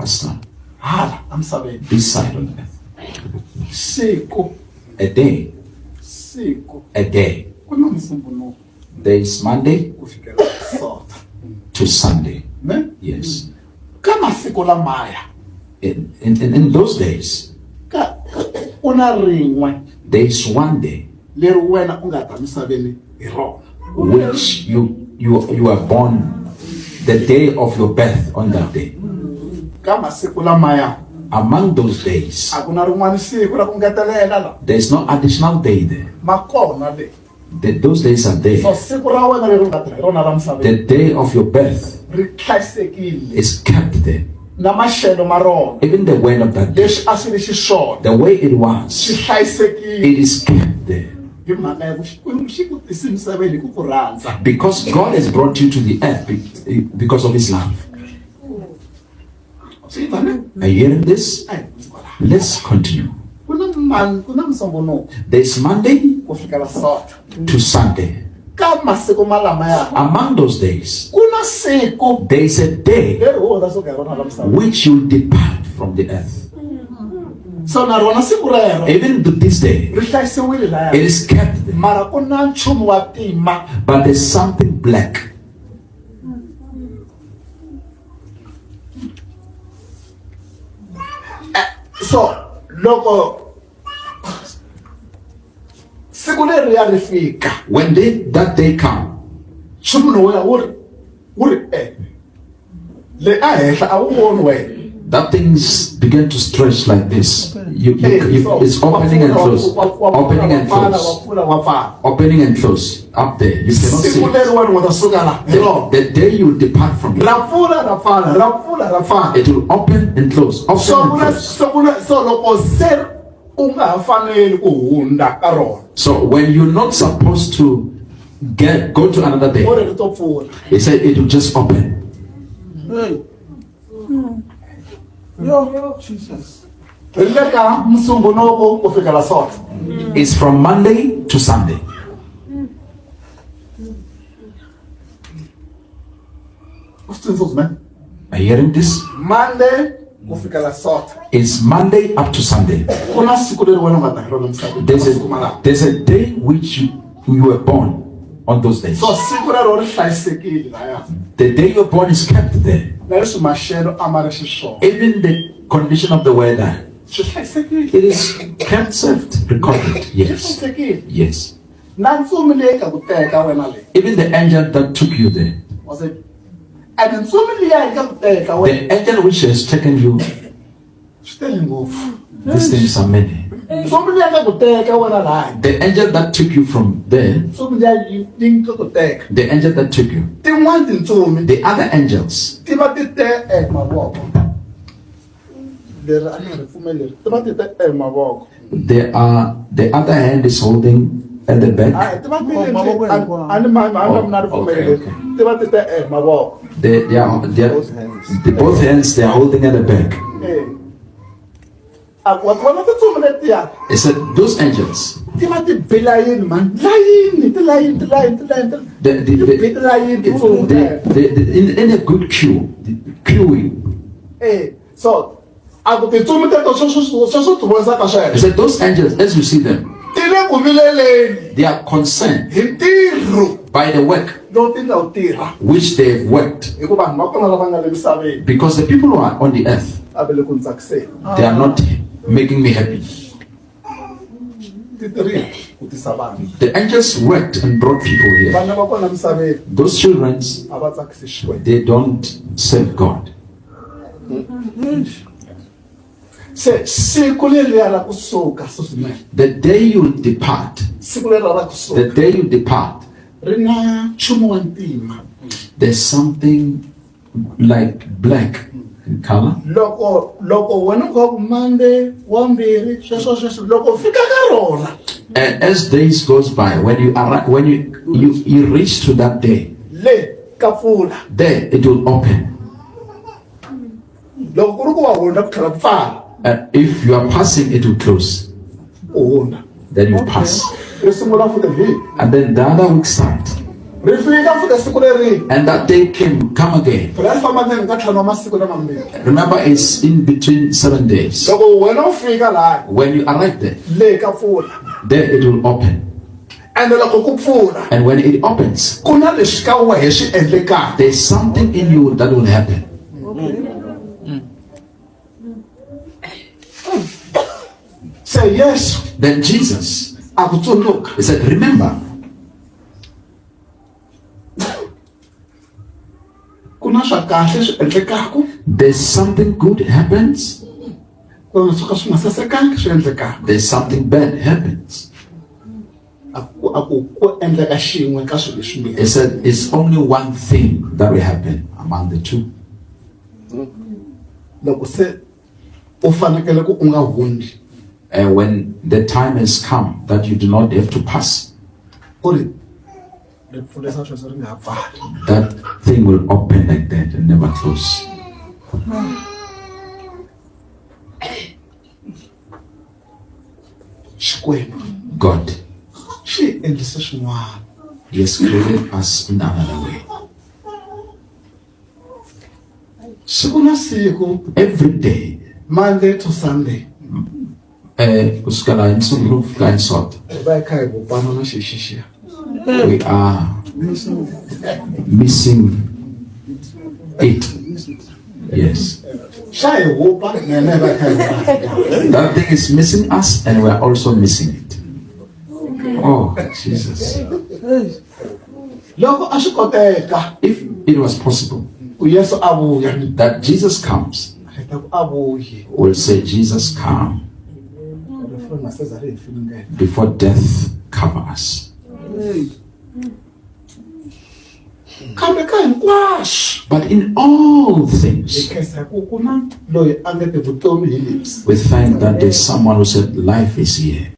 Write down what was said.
Pastor, I'm sorry. this side on the earth. Siku. A day. Siku. A day. Kunomsumbunuko. There is Monday Kufikela Sonto. to Sunday. Ne? Yes. Kama siku la maya. In those days, Una rin'we. there is one day Leri wena unga ta misaveni hi rona. which you are born, the day of your birth on that day. Kama siku la maya. Among those days, A ku na rin'wana siku ra ku ngetelela la. there is no additional day there. Makona le. Those days are So there. siku ra wena leri unga tirha hi rona la misaveni. The day of your birth Ri hlayisekile. is kept there. Na maxelo ma rona. Even the word of that day, Leswi a swi ri xiswona. the way it Swi was, hlayisekile. it is kept there. Hi mhaka ya ku Xikwembu xi ku tisi misaveni hi ku ku rhandza. Because God has brought you to the earth because of His love. Swi ta ne? Are you hearing this? Ai, Let's continue. ku na musumbunuko There's Monday ku fikela Sonto. to Sunday. Ka masiku malamaya Among those days, ku na siku there is a day leri u ta suka hi rona la misaveni. which you depart from the earth. So na rona siku rero Even to this day, ri hlayisiwile it laya. is kept there. Mara ku na nchumu wa tima. But there's something black. So loko siku leri ya ri fika When that day come, nchumu lowu wu ri le a henhla a wu voni wena. that things begin to stretch like this. It's opening and close, opening and close, opening and close. Up there, you cannot see siku it. leri wena u ta suka la hi rona. The day you depart from it, Ra pfula ra pfala ra pfula ra pfala. it will open and close, open and close. So loko se u nga ha faneli ku hundza ka rona So when you're not supposed to go to another day, u ri to pfula. he said it will just open. Ri le ka musumbunuko ku fikela Sonto. It's from Monday to Sunday. What's the difference, man? Are you hearing this? Monday ku fikela Sonto. It's Monday up to Sunday. Ku na siku leri wena u nga ta hi rona misaveni. There's a day which you were born on those days. So siku rero ri hlayisekile laya. The day you're born is kept there. Na leswi maxelo a ma ri xiswona. Even the condition of the weather, Swi hlayisekile. it is kept safe, recorded. Swi Yes. hlayisekile. Yes. Na ntsumi leyi ka ku teka wena leyi. Even the angel that took you there, Was it? And ntsumi liya yi ka ku teka wena. the angel which has taken you, Swi tele ngopfu. these things are many. Ntsumi liya ka ku teka wena laya. The angel that took you from there, Ntsumi liya yi ka ku teka. the angel that took you, Tin'wana tintsumi the other angels, ti va ti te mavoko. Leri a ni ri pfumeleri. Ti va ti te mavoko. the other hand is holding at the back. Ti va ti ri a ni na ri pfumeleri. okay. Ti va ti te mavoko. Both hands they are holding at the back. Wa vona tintsumi letiya. It said those angels, Ti va ti bi layini man. Layini ti layini. Ti layini tintsumi. in a good queuing. So a ku tintsumi teto sweswo ti vonisaka It sweswo. said those angels, as you see them, Ti le ku vileleni they are concerned hi ntirho by the work lowu ti nga wu tirha. which they have worked. Hikuva vanhu va kona lava nga le misaveni Because the people who are on the earth, a ve le ku ni tsakiseni. they are not making me happy. Ti tirhile ku tisa vanhu. The angels worked and brought people here. Vana va kona misaveni Those children, a va tsakisi Xikwembu. they don't serve God. Se siku leriya ra kusuka sweswinene. The day you depart, Siku leriya ra the kusuka day you depart, ri na nchumu wa ntima. there's something like black in color. Loko wena u kha ku Monday wambirhi sweswo loko fika ka rona And as days goes by, when you arrive, when you reach to that day, le ka pfula. there it will open. Loko ku ri ku wa hundza ku tlhela ku pfala And if you are passing, it will close. u hundza. Then you pass. Ri sungula futhi vhiki. And then the other week start. ri fika futhi siku leri And that day come again. phela ri famba ndzeni ka ntlhanu wa masiku lama mambirhi Remember, it's in between 7 days. loko wena u fika laha When you arrive there, le ka pfula there it will open. ende loko ku pfula And when it opens, ku na leswi ka wehe swi endlekaka there's something in you that will happen. se yesu Then Jesus, a ku tsundzuka he said, remember, ku na swa kahle swi endlekaka there's something good happens, ku na swo ka swi nga sasekanga swi endlekaka there's something bad happens. a ku endleka xin'we ka swilo leswimbirhi He said, it's only one thing that will happen among the two. loko se u fanekele ku u nga hundzi And when the time has come that you do not have to pass, u ri ri pfulesa sweswo ri nga ha pfali that thing will open like that and never close. xikwembu God, xi endlise swin'wana He has created us in another way. siku na siku Every day, Monday to Sunday kusukela hi Nsungulo kufika hi Sonto, hi va hi kha hi vupana na xixixiya we are missing it. Yes. xa hi hupa nene hi va hi kha hi vupana That thing is missing us and we are also missing it. Oh, Jesus. loko a swi koteka If it was possible ku yesu a vuya that Jesus comes, hi ta ku a vuyi we'll say, Jesus, come ri nga se za ri hi finingela before death cover us. kambe ka hinkwaswo But in all hi things, khensa ku ku na loyi a nge ti vutomi hi lebyi we find that there's someone who said, life is here.